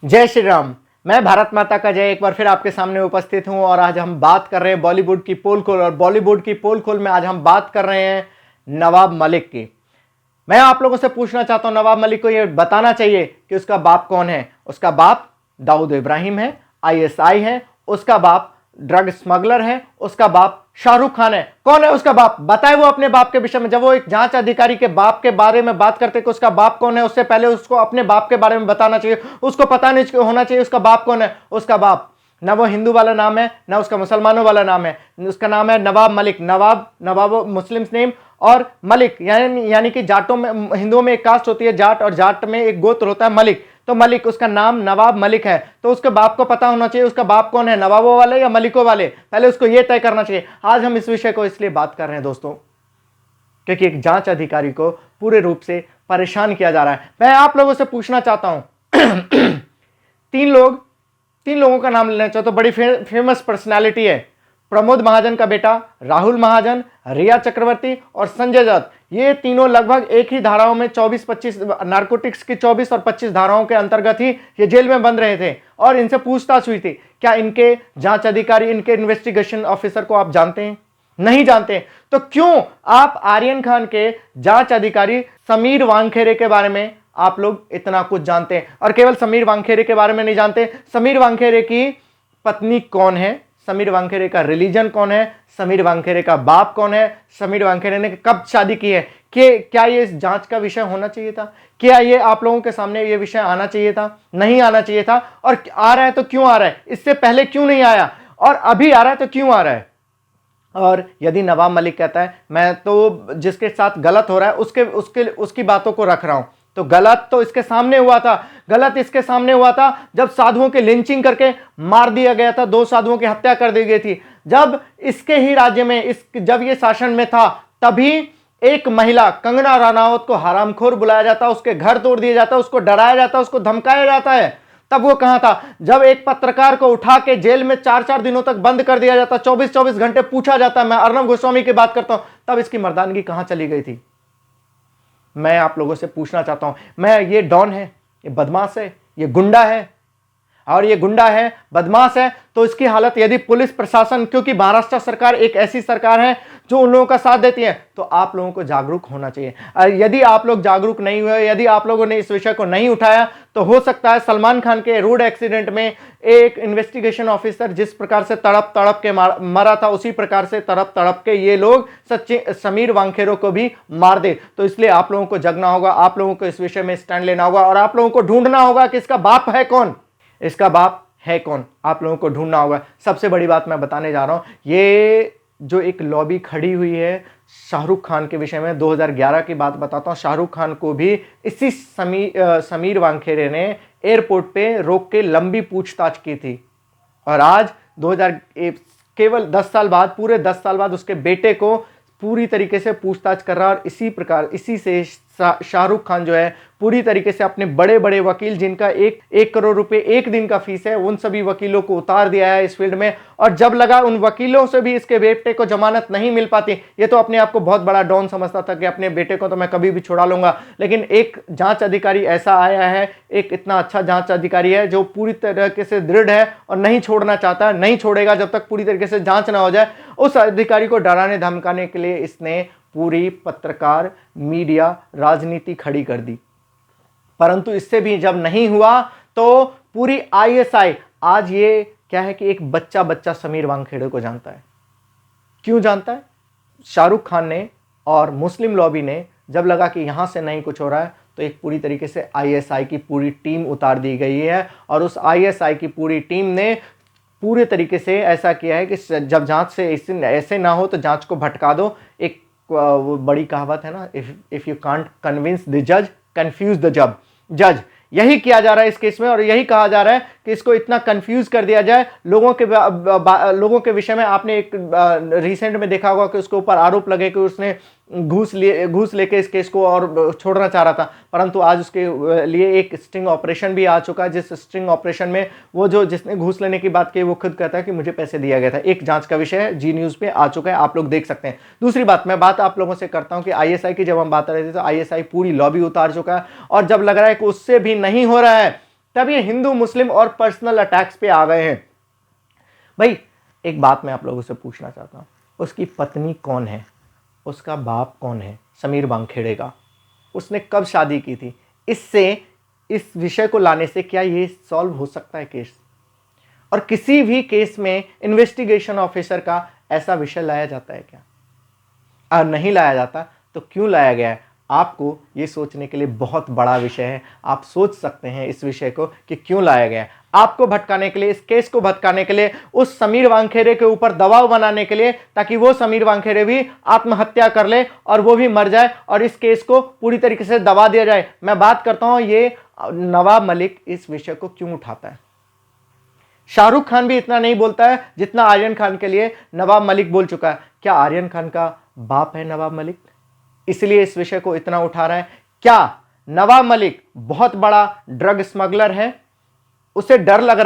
जय श्री राम। मैं भारत माता का जय एक बार फिर आपके सामने उपस्थित हूं और आज हम बात कर रहे हैं बॉलीवुड की पोल खोल। और बॉलीवुड की पोल खोल में आज हम बात कर रहे हैं नवाब मलिक की। मैं आप लोगों से पूछना चाहता हूं, नवाब मलिक को यह बताना चाहिए कि उसका बाप कौन है। उसका बाप दाऊद इब्राहिम है, आईएसआई है। उसका बाप ड्रग स्मगलर है। उसका बाप शाहरुख खान है। कौन है उसका बाप? बताए वो अपने बाप के विषय में। जब वो एक जांच अधिकारी के बाप के बारे में बात करते कि उसका बाप कौन है, उससे पहले उसको अपने बाप के बारे में बताना चाहिए। उसको पता नहीं होना चाहिए उसका बाप कौन है। उसका बाप ना वो हिंदू वाला नाम है, ना उसका मुसलमानों वाला नाम है। उसका नाम है नवाब मलिक। नवाब मुस्लिम्स नेम, और मलिक यानी कि जाटों में, हिंदुओं में एक कास्ट होती है जाट, और जाट में एक गोत्र होता है मलिक। तो मलिक, उसका नाम नवाब मलिक है। तो उसके बाप को पता होना चाहिए उसका बाप कौन है, नवाबों वाले या मलिकों वाले। पहले उसको यह तय करना चाहिए। आज हम इस विषय को इसलिए बात कर रहे हैं दोस्तों, क्योंकि एक जांच अधिकारी को पूरे रूप से परेशान किया जा रहा है। मैं आप लोगों से पूछना चाहता हूं तीन लोगों का नाम लेना चाहता हूं। बड़ी फेमस पर्सनालिटी है। प्रमोद महाजन का बेटा राहुल महाजन, रिया चक्रवर्ती और संजय दत्त। ये तीनों लगभग एक ही धाराओं में 24-25 नारकोटिक्स की 24 और 25 धाराओं के अंतर्गत ही ये जेल में बंद रहे थे और इनसे पूछताछ हुई थी। क्या इनके जांच अधिकारी, इनके इन्वेस्टिगेशन ऑफिसर को आप जानते हैं? नहीं जानते। तो क्यों आप आर्यन खान के जांच अधिकारी समीर वानखेड़े के बारे में आप लोग इतना कुछ जानते हैं? और केवल समीर वानखेड़े के बारे में नहीं जानते, समीर वानखेड़े की पत्नी कौन है, समीर वानखेड़े का रिलीजन कौन है, समीर वानखेड़े का बाप कौन है, समीर वानखेड़े ने कब शादी की है, कि क्या ये जांच का विषय होना चाहिए था? क्या ये आप लोगों के सामने ये विषय आना चाहिए था? नहीं आना चाहिए था। और आ रहा है तो क्यों आ रहा है? इससे पहले क्यों नहीं आया? और अभी आ रहा है तो क्यों आ रहा है? और यदि नवाब मलिक कहता है मैं तो जिसके साथ गलत हो रहा है उसकी बातों को रख रहा हूं, तो गलत तो इसके सामने हुआ था। गलत इसके सामने हुआ था जब साधुओं के लिंचिंग करके मार दिया गया था। 2 साधुओं की हत्या कर दी गई थी। जब इसके ही राज्य में जब ये शासन में था, तभी एक महिला कंगना रनावत को हरामखोर बुलाया जाता, उसके घर तोड़ दिया जाता, उसको डराया जाता, उसको धमकाया जाता है। तब वो कहां था? जब एक पत्रकार को उठा के जेल में 4-4 दिनों तक बंद कर दिया जाता, 24-24 घंटे पूछा जाता। मैं अर्नब गोस्वामी की बात करता हूं। तब इसकी मर्दानगी कहां चली गई थी? मैं आप लोगों से पूछना चाहता हूं। ये डॉन है, ये बदमाश है, ये गुंडा है, और ये गुंडा है, बदमाश है, तो इसकी हालत यदि पुलिस प्रशासन, क्योंकि महाराष्ट्र सरकार एक ऐसी सरकार है जो उन लोगों का साथ देती है, तो आप लोगों को जागरूक होना चाहिए। यदि आप लोग जागरूक नहीं हुए, यदि आप लोगों ने इस विषय को नहीं उठाया, तो हो सकता है सलमान खान के रोड एक्सीडेंट में एक इन्वेस्टिगेशन ऑफिसर जिस प्रकार से तड़प तड़प के मरा था, उसी प्रकार से तड़प तड़प के ये लोग सच्चे समीर वानखेड़े को भी मार दे। तो इसलिए आप लोगों को जगना होगा, आप लोगों को इस विषय में स्टैंड लेना होगा, और आप लोगों को ढूंढना होगा कि इसका बाप है कौन, इसका बाप है कौन। आप लोगों को ढूंढना होगा। सबसे बड़ी बात मैं बताने जा रहा हूं, ये जो एक लॉबी खड़ी हुई है शाहरुख खान के विषय में, 2011 की बात बताता हूं। शाहरुख खान को भी इसी समीर वानखेड़े ने एयरपोर्ट पे रोक के लंबी पूछताछ की थी, और आज 2000 केवल 10 साल बाद, पूरे 10 साल बाद उसके बेटे को पूरी तरीके से पूछताछ कर रहा है। और इसी से शाहरुख खान जो है पूरी तरीके से अपने बड़े बड़े वकील, जिनका 1 करोड़ रुपए एक दिन का फीस है, उन सभी वकीलों को उतार दिया है इस फील्ड में। और जब लगा उन वकीलों से भी इसके बेटे को जमानत नहीं मिल पाती, ये तो अपने आप को बहुत बड़ा डॉन समझता था कि अपने बेटे को तो मैं कभी भी छुड़ा लूंगा। लेकिन एक जांच अधिकारी ऐसा आया है, एक इतना अच्छा जांच अधिकारी है जो पूरी तरीके से दृढ़ है और नहीं छोड़ना चाहता, नहीं छोड़ेगा जब तक पूरी तरीके से जांच ना हो जाए। उस अधिकारी को डराने धमकाने के लिए इसने पूरी पत्रकार, मीडिया, राजनीति खड़ी कर दी। परंतु इससे भी जब नहीं हुआ तो पूरी आईएसआई, आज ये क्या है कि एक बच्चा समीर वानखेड़े को जानता है। क्यों जानता है? शाहरुख खान ने और मुस्लिम लॉबी ने जब लगा कि यहां से नहीं कुछ हो रहा है, तो एक पूरी तरीके से आईएसआई की पूरी टीम उतार दी गई है। और उस आईएसआई की पूरी टीम ने पूरे तरीके से ऐसा किया है कि जब जांच से ऐसे ना हो तो जांच को भटका दो। एक वो बड़ी कहावत है ना, if you can't convince the जज, कंफ्यूज द जज। यही किया जा रहा है इस केस में, और यही कहा जा रहा है कि इसको इतना कंफ्यूज कर दिया जाए लोगों के विषय में। आपने एक रिसेंट में देखा होगा कि उसके ऊपर आरोप लगे कि उसने घूस लेके इस केस को और छोड़ना चाह रहा था, परंतु आज उसके लिए एक स्टिंग ऑपरेशन भी आ चुका है, जिस स्टिंग ऑपरेशन में वो जिसने घूस लेने की बात की वो खुद कहता है कि मुझे पैसे दिया गया था। एक जांच का विषय है, जी न्यूज़ पे आ चुका है, आप लोग देख सकते हैं। दूसरी बात, मैं बात आप लोगों से करता हूं कि आईएसआई की जब हम बात कर रहे थे, तो आईएसआई पूरी लॉबी उतार चुका है, और जब लग रहा है कि उससे भी नहीं हो रहा है, तब ये हिंदू मुस्लिम और पर्सनल अटैक्स पे आ गए हैं। भाई एक बात मैं आप लोगों से पूछना चाहता हूँ, उसकी पत्नी कौन है, उसका बाप कौन है समीर वानखेड़े का, उसने कब शादी की थी? इससे, इस विषय को लाने से क्या ये सॉल्व हो सकता है केस? और किसी भी केस में इन्वेस्टिगेशन ऑफिसर का ऐसा विषय लाया जाता है क्या? और नहीं लाया जाता तो क्यों लाया गया है? आपको ये सोचने के लिए बहुत बड़ा विषय है। आप सोच सकते हैं इस विषय को कि क्यों लाया गया है। आपको भटकाने के लिए, इस केस को भटकाने के लिए, उस समीर वानखेड़े के ऊपर दबाव बनाने के लिए, ताकि वो समीर वानखेड़े भी आत्महत्या कर ले और वो भी मर जाए और इस केस को पूरी तरीके से दबा दिया जाए। मैं बात करता हूं ये नवाब मलिक इस विषय को क्यों उठाता है। शाहरुख खान भी इतना नहीं बोलता है जितना आर्यन खान के लिए नवाब मलिक बोल चुका है। क्या आर्यन खान का बाप है नवाब मलिक, इसलिए इस विषय को इतना उठा रहा है? क्या नवाब मलिक बहुत बड़ा ड्रग स्मगलर है? उसे डर लग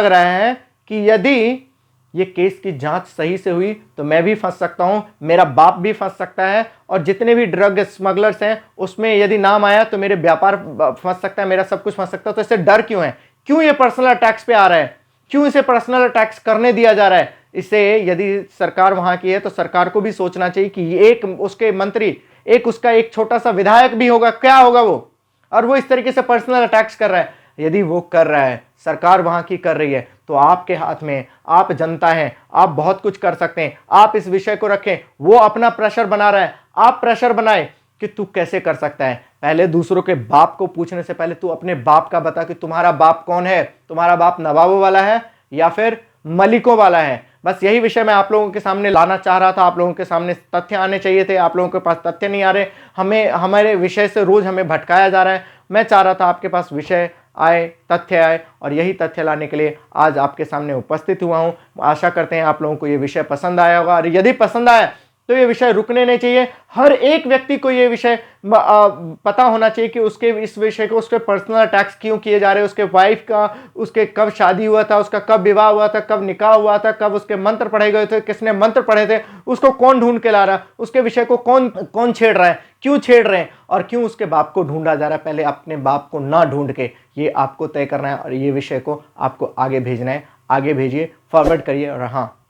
रहा है कि यदि ये केस की जांच सही से हुई तो मैं भी फंस सकता हूं, मेरा बाप भी फंस सकता है, और जितने भी ड्रग स्मगलर्स हैं उसमें यदि नाम आया तो मेरे व्यापार फंस सकता है, मेरा सब कुछ फंस सकता है। तो इससे डर क्यों है? क्यों ये पर्सनल अटैक्स पे आ रहा है? क्यों इसे पर्सनल अटैक्स करने दिया जा रहा है? इसे यदि सरकार वहां की है तो सरकार को भी सोचना चाहिए कि एक उसके मंत्री, एक उसका एक छोटा सा विधायक भी होगा, क्या होगा वो, और वो इस तरीके से पर्सनल अटैक्स कर रहा है। यदि वो कर रहा है, सरकार वहां की कर रही है, तो आपके हाथ में, आप जनता हैं, आप बहुत कुछ कर सकते हैं। आप इस विषय को रखें। वो अपना प्रेशर बना रहा है, आप प्रेशर बनाए कि तू कैसे कर सकता है। पहले दूसरों के बाप को पूछने से पहले तू अपने बाप का बता कि तुम्हारा बाप कौन है, तुम्हारा बाप नवाबों वाला है या फिर मलिकों वाला है। बस यही विषय मैं आप लोगों के सामने लाना चाह रहा था। आप लोगों के सामने तथ्य आने चाहिए थे, आप लोगों के पास तथ्य नहीं आ रहे। हमारे विषय से रोज हमें भटकाया जा रहा है। मैं चाह रहा था आपके पास विषय आए, तथ्य आए, और यही तथ्य लाने के लिए आज आपके सामने उपस्थित हुआ हूं। आशा करते हैं आप लोगों को ये विषय पसंद आया होगा, और यदि पसंद आया तो ये विषय रुकने नहीं चाहिए। हर एक व्यक्ति को ये विषय पता होना चाहिए कि उसके इस विषय को, उसके पर्सनल अटैक्स क्यों किए जा रहे हैं, उसके वाइफ का, उसके कब शादी हुआ था, उसका कब विवाह हुआ था, कब निकाह हुआ था, कब उसके मंत्र पढ़े गए थे, किसने मंत्र पढ़े थे, उसको कौन ढूंढ के ला रहा है, उसके विषय को कौन छेड़ रहा है, क्यों छेड़ रहे हैं, और क्यों उसके बाप को ढूंढा जा रहा है। पहले अपने बाप को ना ढूंढ के ये आपको तय करना है, और ये विषय को आपको आगे भेजना है। आगे भेजिए, फॉरवर्ड करिए, और हाँ,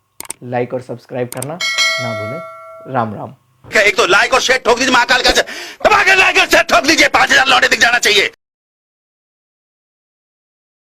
लाइक और सब्सक्राइब करना ना भूलें। राम राम। एक तो लाइक और शेयर ठोक दीजिए, महाकाल का दबा के लाइक और शेयर ठोक दीजिए, 5000 लौटे दिख जाना चाहिए।